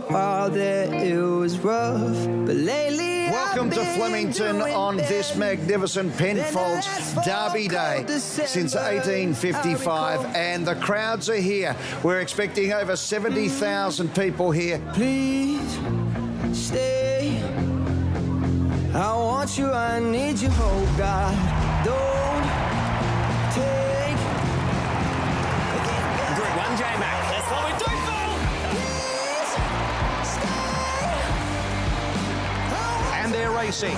while there it was rough, but lately Welcome to Flemington on this magnificent Penfolds Derby Day since 1855, and the crowds are here. We're expecting over 70,000 people here. Please stay. I want you, I need you, oh God. Don't take. Group 1 J-Mac, that's what we do, Phil! And they're racing.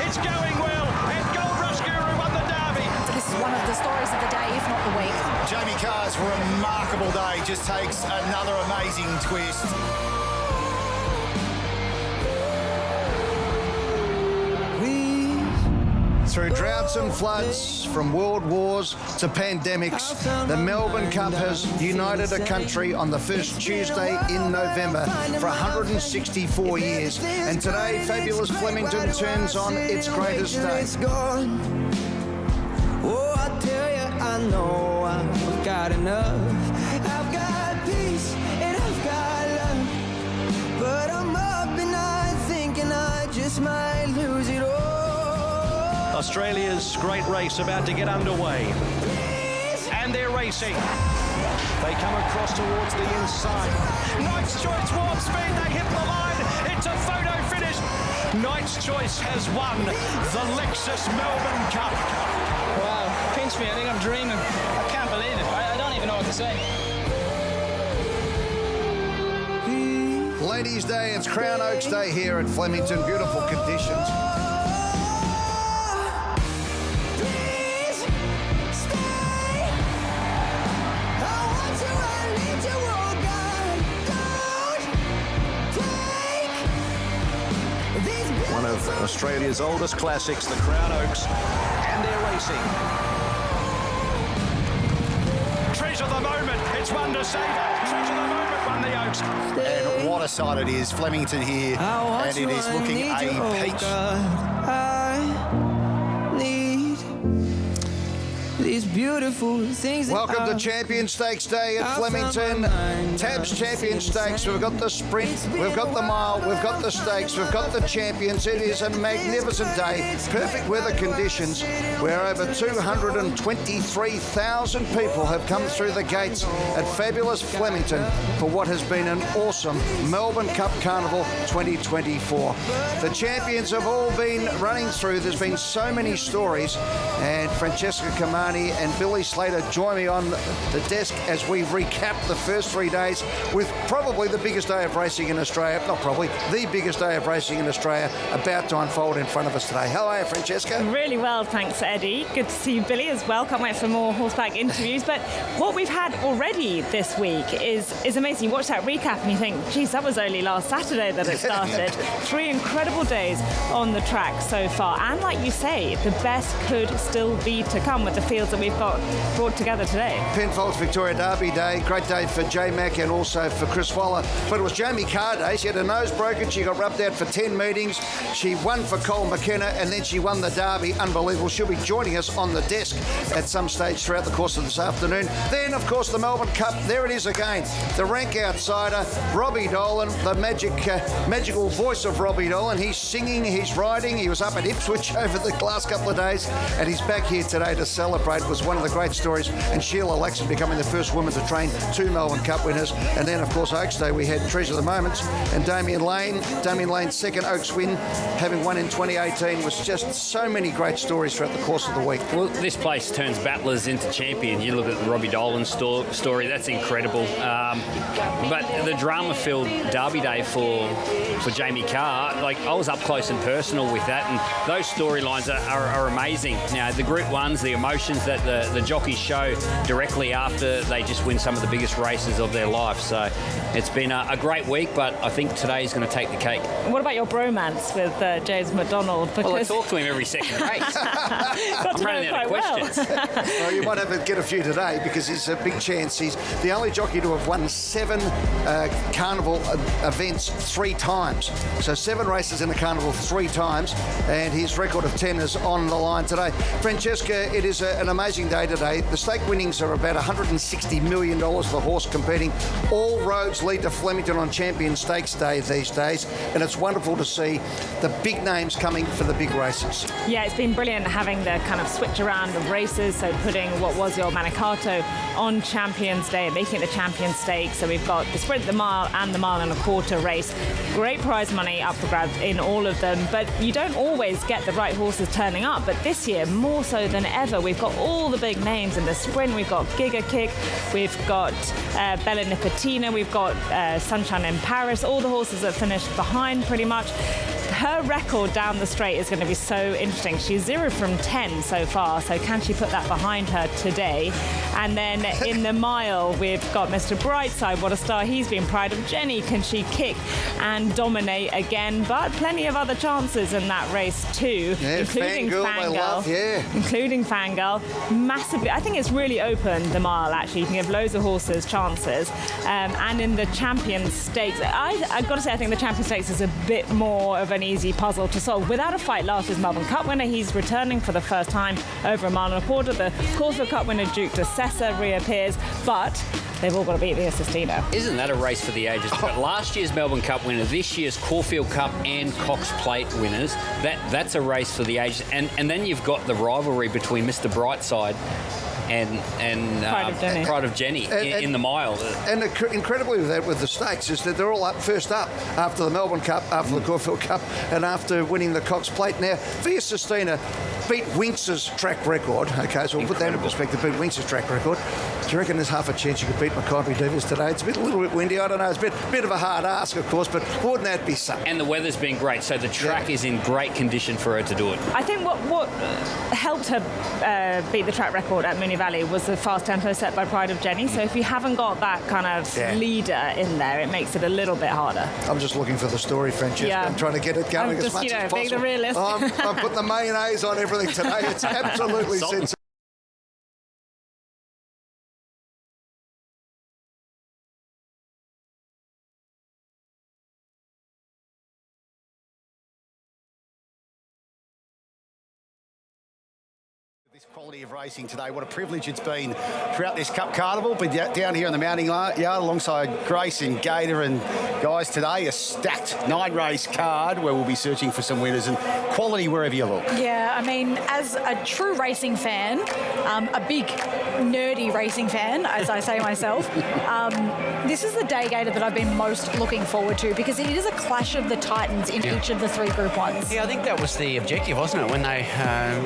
It's going well, and Gold Rush Guru won the Derby. This is one of the stories of the day, if not the week. Jamie Carr's remarkable day just takes another amazing twist. Through droughts and floods, from world wars to pandemics, the Melbourne Cup has united a country on the first Tuesday in November for 164 years. And today, fabulous Flemington turns on its greatest day. Oh, I tell you, I know I've got enough. I've got peace and I've got love, but I'm up and I'm thinking I just might lose it all. Australia's great race about to get underway. And they're racing. They come across towards the inside. Knight's Choice warp speed, they hit the line. It's a photo finish. Knight's Choice has won the Lexus Melbourne Cup. Wow, pinch me, I think I'm dreaming. I can't believe it. I don't even know what to say. Ladies' Day, it's Crown Oaks Day here at Flemington. Beautiful conditions. One of Australia's oldest classics, the Crown Oaks, and they're racing. Treasure the moment, it's one to savour. Treasure the moment, won the Oaks. And what a sight it is, Flemington here, and it is looking a peach. I need these beautiful things. Welcome to Champion Stakes Day at Flemington. Tabs Champion Stakes. We've got the sprint, we've got the mile, we've got the stakes, we've got the champions. It is a magnificent day. Perfect weather conditions where over 223,000 people have come through the gates at fabulous Flemington for what has been an awesome Melbourne Cup Carnival 2024. The champions have all been running through. There's been so many stories, and Francesca Camani and Billy Slater join me on the desk as we recap the first 3 days with probably the biggest day of racing in Australia, not probably, the biggest day of racing in Australia about to unfold in front of us today. How are you, Francesca? Really well, thanks, Eddie. Good to see you, Billy, as well. Can't wait for more horseback interviews. But what we've had already this week is amazing. You watch that recap and you think, geez, that was only last Saturday that it started. 3 incredible days on the track so far. And like you say, the best could still be to come with the fields that we've got brought together today. Penfolds Victoria Derby Day, great day for J-Mac and also for Chris Waller, but it was Jamie Carr Day. She had a nose broken, she got rubbed out for 10 meetings, she won for Cole McKenna, and then she won the Derby. Unbelievable. She'll be joining us on the desk at some stage throughout the course of this afternoon. Then, of course, the Melbourne Cup, there it is again. The rank outsider, Robbie Dolan, the magical voice of Robbie Dolan. He's singing, he's riding, he was up at Ipswich over the last couple of days, and he's back here today to celebrate. It was one of the great stories, and Sheila Laxon becoming the first woman to train 2 Melbourne Cup winners. And then, of course, Oaks Day, we had Treasure the Moments, and Damien Lane's second Oaks win, having won in 2018, was just so many great stories throughout the course of the week. Well, this place turns battlers into champions. You look at the Robbie Dolan story, that's incredible. But the drama-filled Derby Day for Jamie Carr, like, I was up close and personal with that, and those storylines are amazing. Now, the Group 1s, the emotions that the jockeys show directly after they just win some of the biggest races of their life. So it's been a great week, but I think today's going to take the cake. What about your bromance with James McDonald? Well, I talk to him every second race. I'm running out of questions. Well, you might have to get a few today because it's a big chance. He's the only jockey to have won 7 carnival events 3 times. So 7 races in a carnival 3 times, and his record of 10 is on the line today. Francesca, it is an amazing racing day today. The stake winnings are about $160 million for the horse competing. All roads lead to Flemington on Champion Stakes Day these days, and it's wonderful to see the big names coming for the big races. Yeah, it's been brilliant having the kind of switch around of races, so putting what was your Manicato on Champions Day and making it the Champion Stakes. So we've got the sprint, the mile and the mile and a quarter race. Great prize money up for grabs in all of them, but you don't always get the right horses turning up. But this year, more so than ever, we've got all the big names in the sprint. We've got Giga Kick, we've got Bella Nipotina, we've got Sunshine in Paris, all the horses that finished behind pretty much. Her record down the straight is going to be so interesting. She's 0 from 10 so far, so can she put that behind her today? And then in the mile, we've got Mr. Brightside. What a star he's been. Pride of Jenny. Can she kick and dominate again? But plenty of other chances in that race too, including Fangirl. Including Fangirl. Massively. I think it's really open, the mile, actually. You can give loads of horses chances. And in the Champion Stakes, I've got to say, I think the Champion Stakes is a bit more of an easy puzzle to solve. Without a Fight last year's Melbourne Cup winner, he's returning for the first time over a mile and a quarter. The Caulfield Cup winner Duke de Sessa reappears, but they've all got to beat the Sistina. Isn't that a race for the ages? But last year's Melbourne Cup winner, this year's Caulfield Cup and Cox Plate winners, that's a race for the ages. And then you've got the rivalry between Mr. Brightside and Pride of Jenny in the mile. And incredibly with the stakes is that they're all up first up after the Melbourne Cup, after the Caulfield Cup, and after winning the Cox Plate. Now, Via Sistina beat Winx's track record. Okay, so we'll put that in perspective. Beat Winx's track record. Do you reckon there's half a chance you could beat Mackay Divas today? It's a little bit windy. I don't know. It's a bit of a hard ask, of course, but wouldn't that be something? And the weather's been great, so the track is in great condition for her to do it. I think what helped her beat the track record at Moonee Valley was the fast tempo set by Pride of Jenny. So if you haven't got that kind of leader in there, it makes it a little bit harder. I'm just looking for the story, Francesca. I'm trying to get it going as much as possible. Being the realist. I'm putting the mayonnaise on everything today. It's absolutely sensational. This quality of racing today, what a privilege it's been throughout this Cup Carnival, but down here in the mounting yard alongside Grace and Gator and guys today, a stacked 9-race card where we'll be searching for some winners and quality wherever you look. Yeah, I mean, as a true racing fan, a big nerdy racing fan, as I say myself, this is the day, Gator, that I've been most looking forward to because it is a clash of the titans in each of the 3 Group 1s. Yeah, I think that was the objective, wasn't it, when they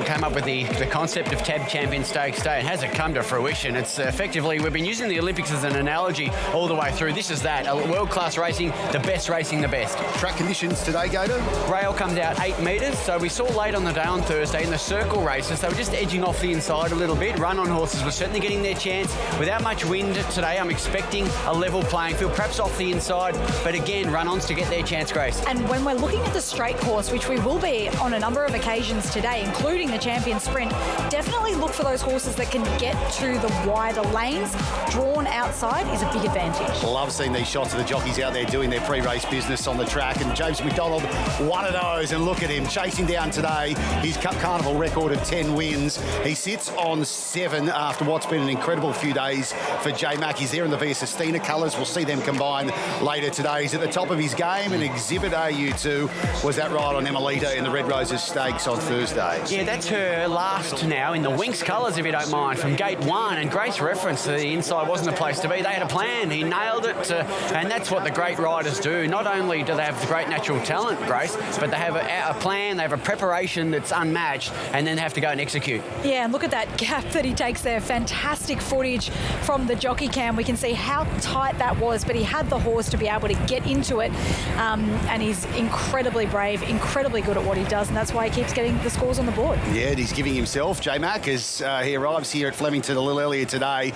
came up with the concept of TAB Champion Stakes Day. It hasn't come to fruition. It's effectively, we've been using the Olympics as an analogy all the way through. This is that, world-class racing, the best racing, the best. Track conditions today, Gator? Rail comes out 8 metres, so we saw late on the day on Thursday in the circle races, they were just edging off the inside a little bit. Run-on horses were certainly getting their chance. Without much wind today, I'm expecting a level playing field, perhaps off the inside, but again, run-ons to get their chance, Grace. And when we're looking at the straight course, which we will be on a number of occasions today, including the Champion Sprint, definitely look for those horses that can get to the wider lanes. Drawn outside is a big advantage. Love seeing these shots of the jockeys out there doing their pre-race business on the track, and James McDonald, one of those, and look at him chasing down today his Cup Carnival record of 10 wins. He sits on 7 after what's been an incredible few days for J-Mac. He's there in the Via Sistina colours. We'll see them combine later today. He's at the top of his game, and Exhibit AU2 was that ride on Emilita in the Red Roses Stakes on Thursday. Yeah, that's her last now in the Winx colours, if you don't mind, from gate 1. And Grace referenced the inside wasn't the place to be. They had a plan. He nailed it. And that's what the great riders do. Not only do they have the great natural talent, Grace, but they have a plan, they have a preparation that's unmatched, and then they have to go and execute. Yeah, and look at that gap that he takes there. Fantastic footage from the jockey cam. We can see how tight that was, but he had the horse to be able to get into it. And he's incredibly brave, incredibly good at what he does, and that's why he keeps getting the scores on the board. Yeah, and he's giving himself, J-Mac, as he arrives here at Flemington a little earlier today.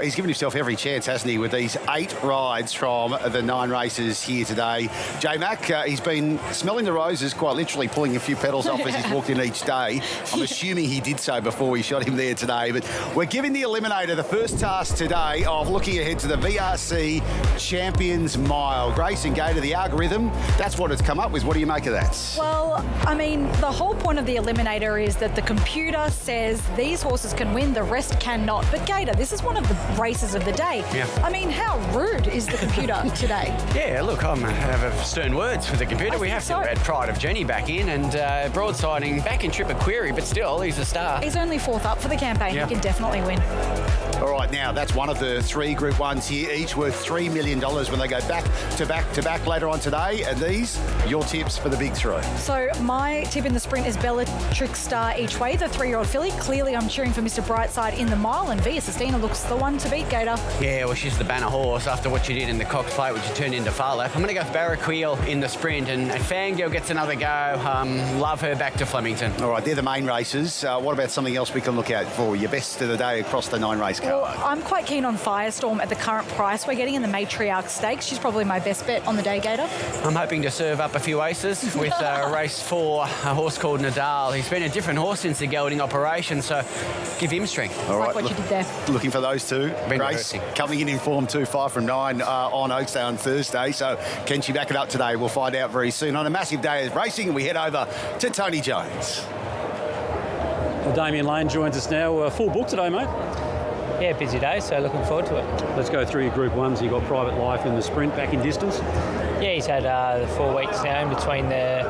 He's given himself every chance, hasn't he, with these 8 rides from the 9 races here today. J-Mac, he's been smelling the roses, quite literally pulling a few petals off as he's walked in each day. I'm assuming he did so before we shot him there today. But we're giving the Eliminator the first task today of looking ahead to the VRC Champions Mile. Grace and Gator, the algorithm, that's what it's come up with. What do you make of that? Well, I mean, the whole point of the Eliminator is that the computer says these horses can win, the rest cannot. But Gator, this is one of the races of the day. Yeah. I mean, how rude is the computer today? Yeah, look, I have stern words for the computer. We have to add Pride of Jenny back in and broadsiding back in Tripper Query, but still, he's a star. He's only 4th up for the campaign. Yeah. He can definitely win. All right, now that's one of the 3 Group 1s here, each worth $3 million when they go back to back to back later on today. And these, your tips for the big 3. So my tip in the sprint is Bellatrix Star each way, the 3-year-old filly. Clearly, I'm cheering for Mr. Brightside in the mile, and Via Sistina looks the one to beat, Gator. Yeah, well, she's the banner horse after what she did in the Cox Plate, which she turned into Farlap. I'm going to go for Barraquil in the sprint, and Fangirl gets another go. Love her back to Flemington. All right, they're the main races. What about something else we can look out for? Your best of the day across the 9-race card? Well, I'm quite keen on Firestorm at the current price we're getting in the Matriarch Stakes. She's probably my best bet on the day, Gator. I'm hoping to serve up a few aces with race 4, a horse called Nadal. He's been a different horse since the gelding operation, so give him strength. All right, like what you did there. Looking for those 2. Grace coming in form 2, 5 from 9 on Oaks Day on Thursday. So can she back it up today? We'll find out very soon. On a massive day of racing, we head over to Tony Jones. Well, Damien Lane joins us now. Full book today, mate. Yeah, busy day, so looking forward to it. Let's go through your Group 1s. You've got Private Life in the sprint, back in distance. Yeah, he's had the 4 weeks now in between the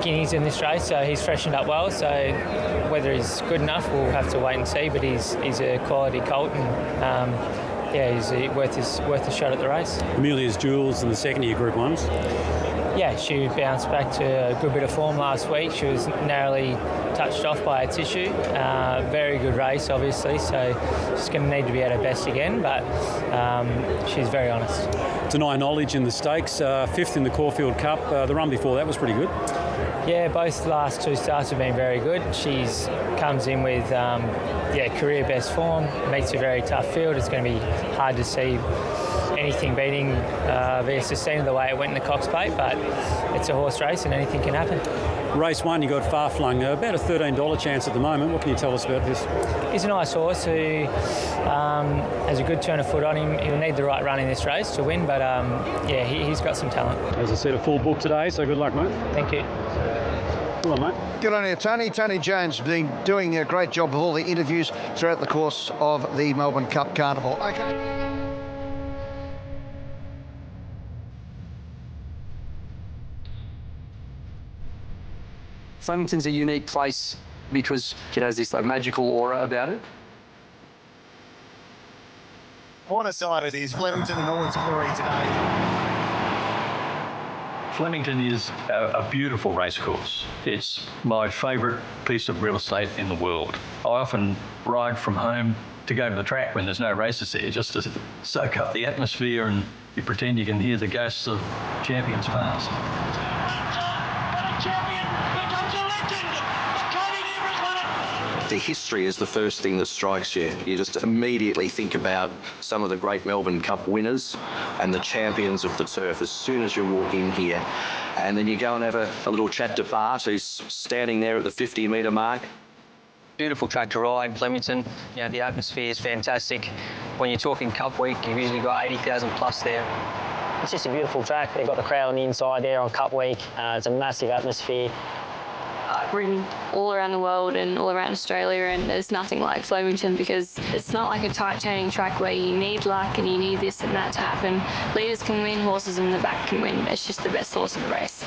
guineas in this race, so he's freshened up well. So whether he's good enough, we'll have to wait and see. But he's a quality colt, and he's worth a shot at the race. Amelia's Jewels in the second year Group 1s. Yeah, she bounced back to a good bit of form last week. She was narrowly touched off by a tissue. Very good race, obviously, so she's going to need to be at her best again, but she's very honest. Deny Knowledge in the stakes, 5th in the Caulfield Cup. The run before that was pretty good. Yeah, both the last 2 starts have been very good. She's comes in with career best form, meets a very tough field. It's going to be hard to see anything beating Via Sistina the way it went in the Cox Plate, but it's a horse race and anything can happen. Race 1, you got Far Flung, about a $13 chance at the moment. What can you tell us about this? He's a nice horse who has a good turn of foot on him. He'll need the right run in this race to win, but he's got some talent. As I said, a full book today, so good luck, mate. Thank you. Come on, mate. Good on you, Tony. Tony Jones has been doing a great job of all the interviews throughout the course of the Melbourne Cup Carnival. Okay. Flemington's a unique place because it has this magical aura about it. What a sight it is, Flemington in all its glory today. Flemington is a beautiful racecourse. It's my favourite piece of real estate in the world. I often ride from home to go to the track when there's no races there, just to soak up the atmosphere, and you pretend you can hear the ghosts of champions pass. The history is the first thing that strikes you. You just immediately think about some of the great Melbourne Cup winners and the champions of the turf as soon as you walk in here. And then you go and have a little chat to Bart, who's standing there at the 50-metre mark. Beautiful track to ride, Flemington. You know, the atmosphere is fantastic. When you're talking Cup Week, you've usually got 80,000 plus there. It's just a beautiful track. They've got the crowd on the inside there on Cup Week. It's a massive atmosphere. I've ridden all around the world and all around Australia, and there's nothing like Flemington because it's not like a tight turning track where you need luck and you need this and that to happen. Leaders can win, horses in the back can win. It's just the best horse in the race.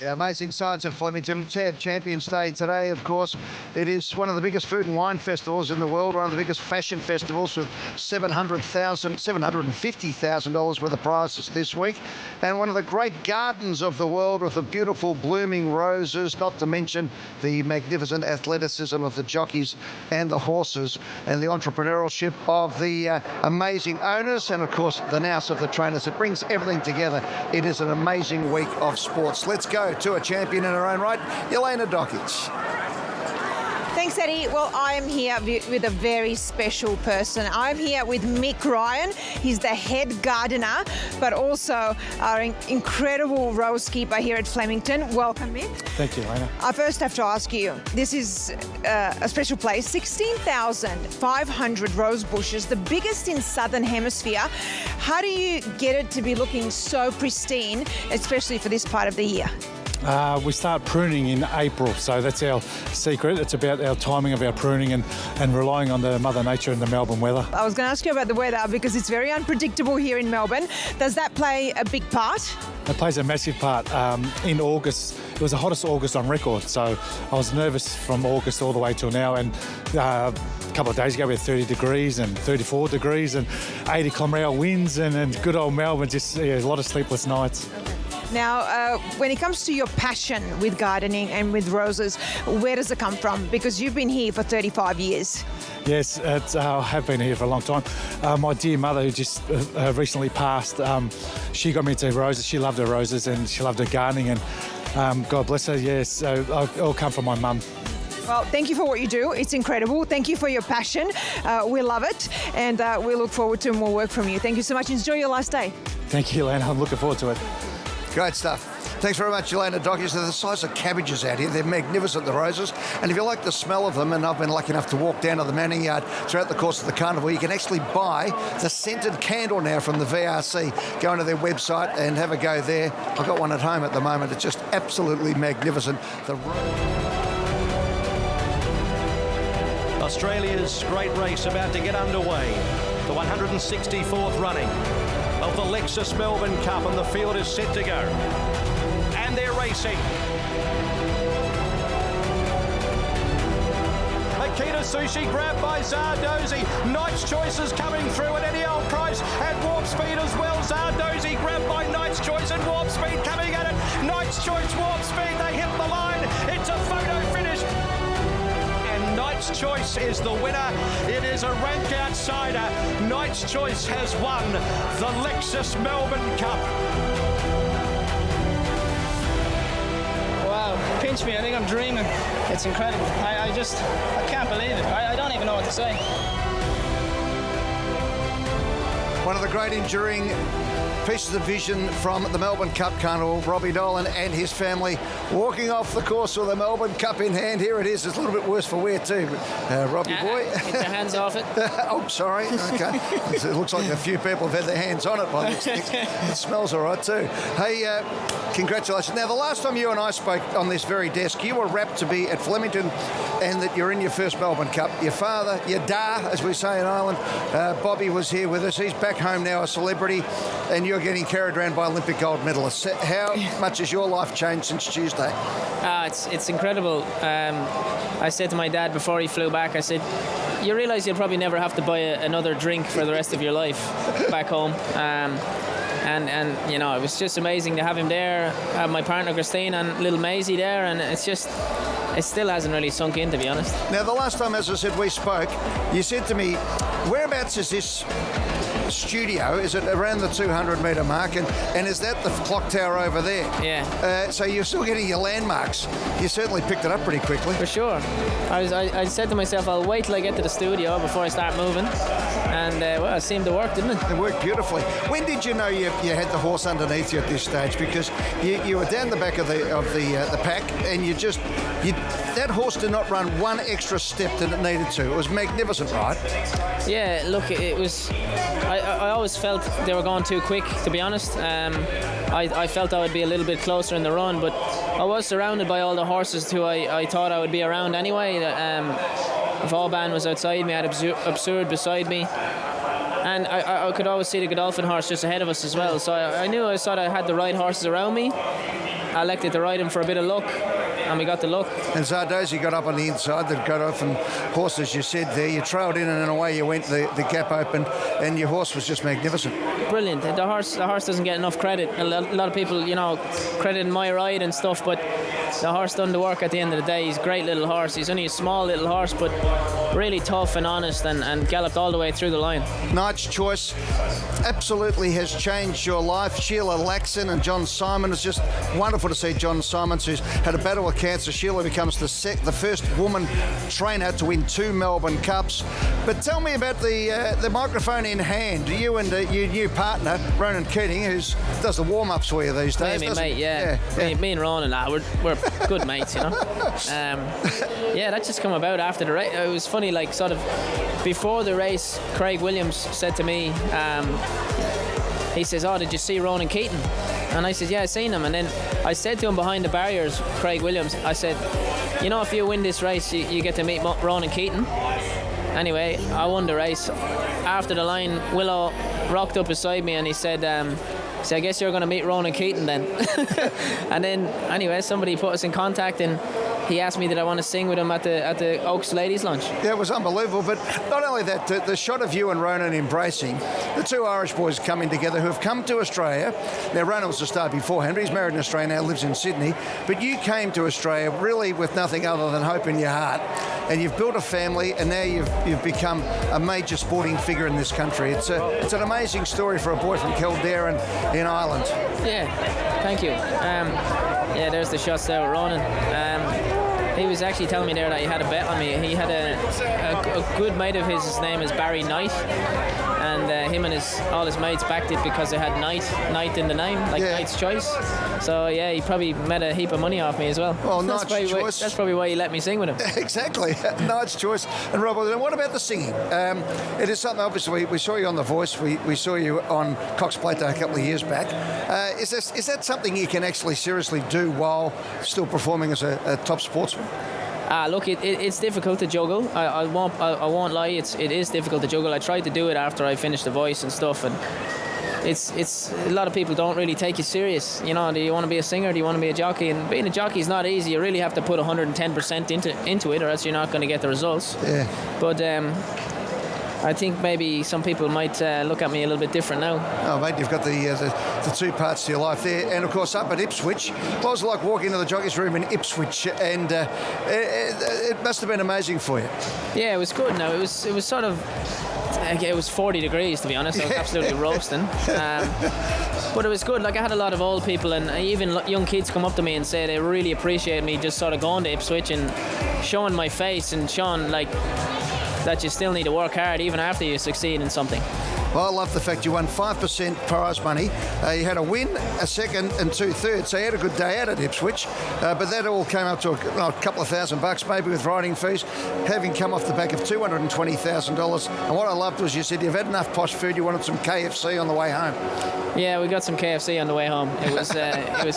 Yeah, amazing sights at Flemington. Champions Day today, of course. It is one of the biggest food and wine festivals in the world, one of the biggest fashion festivals with $750,000 worth of prizes this week. And one of the great gardens of the world with the beautiful blooming roses, not to mention the magnificent athleticism of the jockeys and the horses and the entrepreneurship of the amazing owners and, of course, the nous of the trainers. It brings everything together. It is an amazing week of sports. Let's go to a champion in her own right, Elena Dokic. Thanks, Eddie. Well, I am here with a very special person. I'm here with Mick Ryan. He's the head gardener, but also our incredible rose keeper here at Flemington. Welcome, Mick. Thank you, Lena. I first have to ask you, this is a special place, 16,500 rose bushes, the biggest in Southern Hemisphere. How do you get it to be looking so pristine, especially for this part of the year? We start pruning in April, so that's our secret. It's about our timing of our pruning and relying on the Mother Nature and the Melbourne weather. I was going to ask you about the weather because it's very unpredictable here in Melbourne. Does that play a big part? It plays a massive part. In August, it was the hottest August on record, so I was nervous from August all the way till now. And a couple of days ago we had 30 degrees and 34 degrees and 80 km/h winds and good old Melbourne, just a lot of sleepless nights. Now, when it comes to your passion with gardening and with roses, where does it come from? Because you've been here for 35 years. Yes, I have been here for a long time. My dear mother, who just recently passed, she got me into roses. She loved her roses and she loved her gardening, and God bless her, yes. So it all come from my mum. Well, thank you for what you do. It's incredible. Thank you for your passion. We love it, and we look forward to more work from you. Thank you so much. Enjoy your last day. Thank you, Lana. I'm looking forward to it. Great stuff. Thanks very much, Elena Dockies. They're the size of cabbages out here. They're magnificent, the roses. And if you like the smell of them, and I've been lucky enough to walk down to the Manning Yard throughout the course of the carnival, you can actually buy the scented candle now from the VRC. Go onto their website and have a go there. I've got one at home at the moment. It's just absolutely magnificent. Australia's great race about to get underway. The 164th running of the Lexus Melbourne Cup, and the field is set to go. And they're racing. Akita Sushi grabbed by Zardozi. Knight's Choice is coming through at any old price. At Warp Speed as well. Zardozi grabbed by Knight's Choice and Warp Speed coming at it. Knight's Choice, Warp Speed, they hit the line. It's a photo finish. Knight's Choice is the winner. It is a rank outsider. Knight's Choice has won the Lexus Melbourne Cup. Wow, pinch me. I think I'm dreaming. It's incredible. I can't believe it. I don't even know what to say. One of the great enduring pieces of vision from the Melbourne Cup Carnival, Robbie Dolan and his family walking off the course with the Melbourne Cup in hand. Here it is. It's a little bit worse for wear too. Robbie boy. Get your hands off it. Oh, sorry. Okay. It looks like a few people have had their hands on it by the sticks. It smells all right too. Hey, congratulations. Now, the last time you and I spoke on this very desk, you were rapt to be at Flemington and that you're in your first Melbourne Cup. Your father, your da, as we say in Ireland, Bobby was here with us. He's back home now, a celebrity, and you're getting carried around by Olympic gold medalists. How much has your life changed since Tuesday? It's incredible. I said to my dad before he flew back, I said, you realise you'll probably never have to buy another drink for the rest of your life back home. And you know, it was just amazing to have him there, have my partner Christine and little Maisie there, and it still hasn't really sunk in, to be honest. Now, the last time, as I said, we spoke, you said to me, whereabouts is this studio? Is it around the 200-metre mark? And is that the clock tower over there? Yeah. So you're still getting your landmarks. You certainly picked it up pretty quickly. For sure. I said to myself, I'll wait till I get to the studio before I start moving. And, well, it seemed to work, didn't it? It worked beautifully. When did you know you had the horse underneath you at this stage? Because you were down the back of the pack, and that horse did not run one extra step than it needed to. It was magnificent, right? Yeah, look, it was... I always felt they were going too quick, to be honest. I felt I would be a little bit closer in the run, but I was surrounded by all the horses who I thought I would be around anyway. Vauban was outside me, I had Absurd beside me. And I could always see the Godolphin horse just ahead of us as well. So I knew I had the right horses around me. I elected to ride him for a bit of luck, and we got the luck. And Zardozi got up on the inside, the Godolphin horse, as you said there. You trailed in and away you went, the gap opened, and your horse was just magnificent. Brilliant. The horse doesn't get enough credit. A lot of people, crediting my ride and stuff, but the horse done the work at the end of the day. He's a great little horse. He's only a small little horse, but really tough and honest, and galloped all the way through the line. Knight's Choice absolutely has changed your life. Sheila Laxon and John Simon. It's just wonderful to see John Simons, who's had a battle with cancer. Sheila becomes the first woman trainer to win 2 Melbourne Cups. But tell me about the microphone in hand. You and your new partner, Ronan Keating, who does the warm-ups for you these days. Me and Ronan, we're good mates, you know. That just come about after the race. It was funny, like sort of before the race, Craig Williams said to me, he says, "Oh, did you see Ronan Keating?" And I said, "Yeah, I seen him." And then I said to him behind the barriers, Craig Williams, I said, "You know, if you win this race, you get to meet Ronan Keating." Anyway, I won the race. After the line, Willow rocked up beside me and he said, "So I guess you're going to meet Ronan Keating then." And then, anyway, somebody put us in contact and he asked me did I want to sing with him at the Oaks Ladies Lunch. Yeah, it was unbelievable. But not only that, the shot of you and Ronan embracing, the 2 Irish boys coming together who have come to Australia. Now, Ronan was a star beforehand, but he's married in Australia now, lives in Sydney. But you came to Australia really with nothing other than hope in your heart. And you've built a family, and now you've become a major sporting figure in this country. It's an amazing story for a boy from Kildare in Ireland. Yeah, thank you. There's the shots there with Ronan. He was actually telling me there that he had a bet on me. He had a good mate of his name is Barry Knight, and him and all his mates backed it because they had Knight in the name, like Knight's Choice. So yeah, he probably made a heap of money off me as well. Well, Knight's Choice. That's probably why he let me sing with him. Exactly, Knight's Choice. And Rob, what about the singing? It is something, obviously, we saw you on The Voice, we saw you on Cox Plate Day a couple of years back. Is that something you can actually seriously do while still performing as a top sportsman? Look, it's difficult to juggle. I won't lie. It is difficult to juggle. I tried to do it after I finished The Voice and stuff, and it's a lot of people don't really take you serious. You know, do you want to be a singer? Do you want to be a jockey? And being a jockey is not easy. You really have to put 110% into it, or else you're not going to get the results. Yeah. But I think maybe some people might look at me a little bit different now. Oh, mate, you've got the 2 parts to your life there. And, of course, up at Ipswich, what was it like walking into the jockey's room in Ipswich? And it must have been amazing for you. Yeah, it was good. Now, it was sort of... It was 40 degrees, to be honest. I was absolutely roasting. But it was good. Like, I had a lot of old people and even young kids come up to me and say they really appreciate me just sort of going to Ipswich and showing my face and showing, like, that you still need to work hard even after you succeed in something. Well, I love the fact you won 5% prize money. You had a win, a second and 2 thirds. So you had a good day out at Ipswich. But that all came up to a couple of $1,000 maybe with riding fees, having come off the back of $220,000. And what I loved was you said you've had enough posh food, you wanted some KFC on the way home. Yeah, we got some KFC on the way home. It was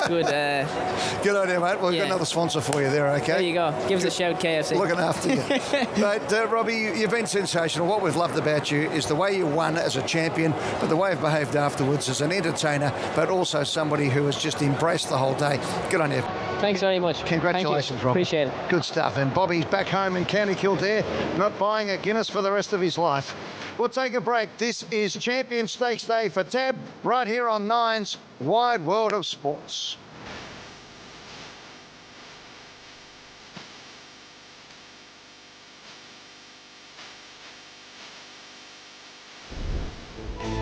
good. Good idea, mate. Well, we've got another sponsor for you there, okay? There you go. Give us a shout, KFC. Looking after you. Mate, Robbie, you've been sensational. What we've loved about you is the way you won as a champion, but the way you've behaved afterwards as an entertainer, but also somebody who has just embraced the whole day. Good on you. Thanks very much. Congratulations, Rob. Appreciate it. Good stuff. And Bobby's back home in County Kildare, not buying a Guinness for the rest of his life. We'll take a break. This is Champion Stakes Day for Tab, right here on Nine's Wide World of Sports.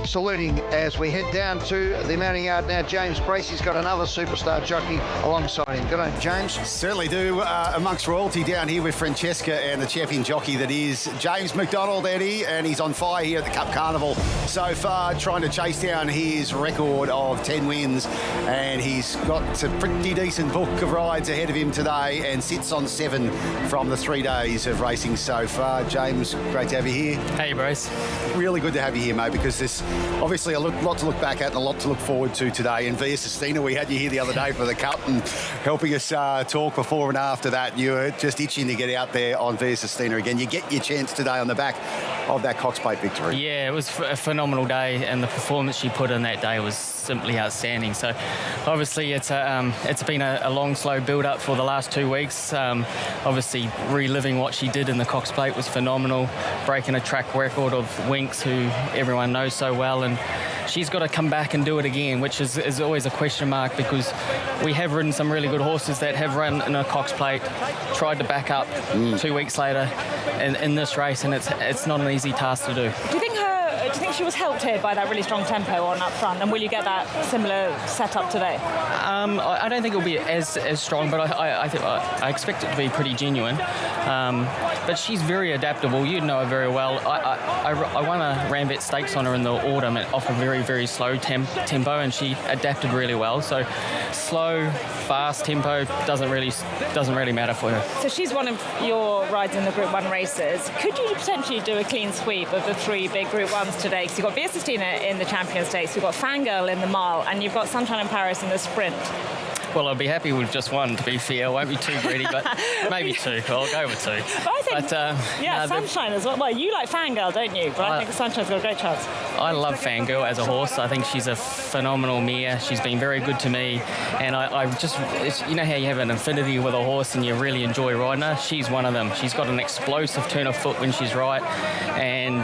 Saluting as we head down to the mounting yard now. James Bracey's got another superstar jockey alongside him. Good on James. Certainly do. Amongst royalty down here with Francesca and the champion jockey that is James McDonald, Eddie, and he's on fire here at the Cup Carnival so far, trying to chase down his record of 10 wins, and he's got a pretty decent book of rides ahead of him today and sits on 7 from the 3 days of racing so far. James, great to have you here. Hey, Bruce. Really good to have you here, mate, because there's obviously a lot to look back at and a lot to look forward to today. And Via Sistina, we had you here the other day for the Cup and helping us talk before and after that. You were just itching to get out there on Via Sistina again. You get your chance today on the back of that Cox Plate victory. Yeah, it was a phenomenal day, and the performance she put in that day was just simply outstanding. So obviously it's been a long, slow build-up for the last 2 weeks. Obviously reliving what she did in the Cox Plate was phenomenal, breaking a track record of Winks, who everyone knows so well, and she's got to come back and do it again, which is always a question mark, because we have ridden some really good horses that have run in a Cox Plate, tried to back up 2 weeks later in this race, and it's not an easy task to do. Do you think she was helped here by that really strong tempo on up front, and will you get that similar setup today? I don't think it'll be as strong, but I expect it to be pretty genuine. But she's very adaptable. You know her very well. I won a Ramvet Stakes on her in the autumn off a very, very slow tempo, and she adapted really well. So slow, fast tempo doesn't really matter for her. So she's one of your rides in the Group 1 races. Could you potentially do a clean sweep of the 3 big Group 1s today? Because you've got VRC in the Champions Stakes, you've got Fangirl in the mile, and you've got Sunshine in Paris in the sprint. Well, I'll be happy with just one, to be fair. I won't be too greedy, but maybe 2. I'll go with 2. I think, Sunshine as well. Well, you like Fangirl, don't you? But I think Sunshine's got a great chance. I love Fangirl as a horse. I think she's a phenomenal mare. She's been very good to me. And you know how you have an affinity with a horse and you really enjoy riding her? She's one of them. She's got an explosive turn of foot when she's right. And,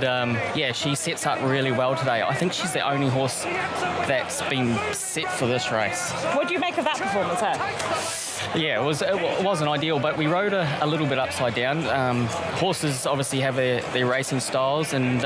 she sets up really well today. I think she's the only horse that's been set for this race. What do you make of that performance, huh? Yeah, it wasn't ideal, but we rode her a little bit upside down. Horses obviously have their racing styles, and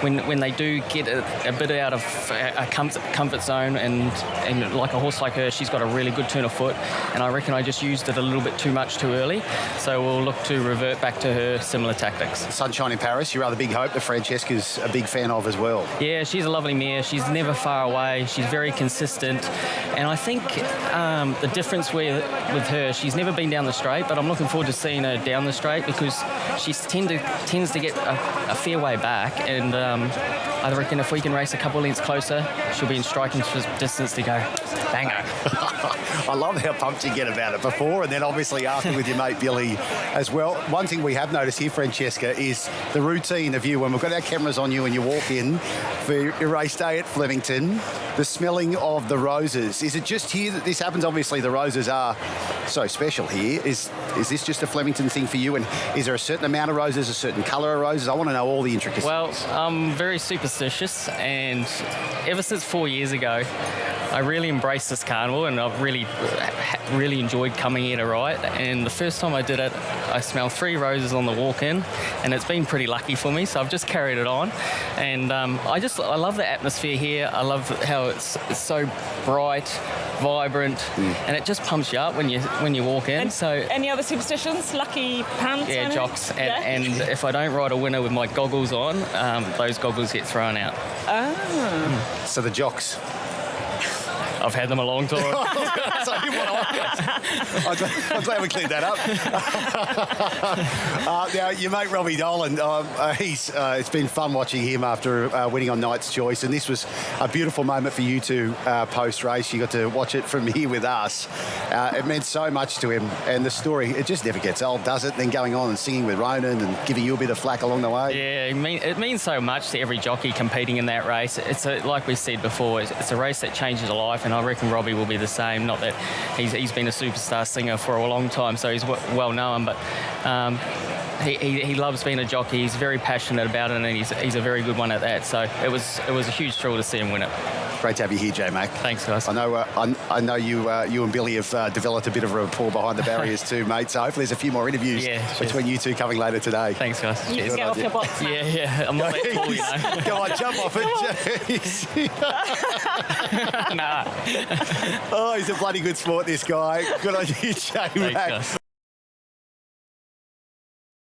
when they do get a bit out of a comfort zone, and like a horse like her, she's got a really good turn of foot, and I reckon I just used it a little bit too much too early, so we'll look to revert back to her similar tactics. Sunshine in Paris, your other big hope that Francesca's a big fan of as well. Yeah, she's a lovely mare. She's never far away. She's very consistent, and I think the difference with her, she's never been down the straight, but I'm looking forward to seeing her down the straight, because she tends to get a fair way back, and I reckon if we can race a couple of lengths closer, she'll be in striking distance to go. Bango. I love how pumped you get about it before and then obviously after with your mate Billy as well. One thing we have noticed here, Francesca, is the routine of you when we've got our cameras on you and you walk in for your race day at Flemington, the smelling of the roses. Is it just here that this happens? Obviously the roses are so special here. Is this just a Flemington thing for you, and is there a certain amount of roses, a certain colour of roses? I want to know all the intricacies. Well, I'm very superstitious, and ever since 4 years ago I really embraced this carnival, and I've really enjoyed coming here to ride. And the first time I did it, I smelled 3 roses on the walk-in, and it's been pretty lucky for me, so I've just carried it on. And I love the atmosphere here. I love how it's so bright, vibrant, and it just pumps you up when you walk in. And so any other superstitions? Lucky pants? Yeah, jocks. And if I don't ride a winner with my goggles on, those goggles get thrown out. Oh. So the jocks. I've had them a long time. I'm glad we cleared that up. Now, your mate Robbie Dolan, it's been fun watching him after winning on Knight's Choice, and this was a beautiful moment for you two post-race. You got to watch it from here with us. It meant so much to him, and the story, it just never gets old, does it? Then going on and singing with Ronan and giving you a bit of flack along the way. Yeah, it means so much to every jockey competing in that race. Like we said before, it's a race that changes a life, and I reckon Robbie will be the same. Not that he's been a superstar singer for a long time, so he's well known, but he loves being a jockey. He's very passionate about it, and he's a very good one at that. So it was a huge thrill to see him win it. Great to have you here, J-Mac. Thanks, guys. I know you and Billy have developed a bit of a rapport behind the barriers too, mate. So hopefully there's a few more interviews between you two coming later today. Thanks, guys. You just get off your box now. Yeah. I'm not that tall, you know. Go on, jump off it. Nah. Oh, he's a bloody good sport, this guy. Good on you, J-Mac.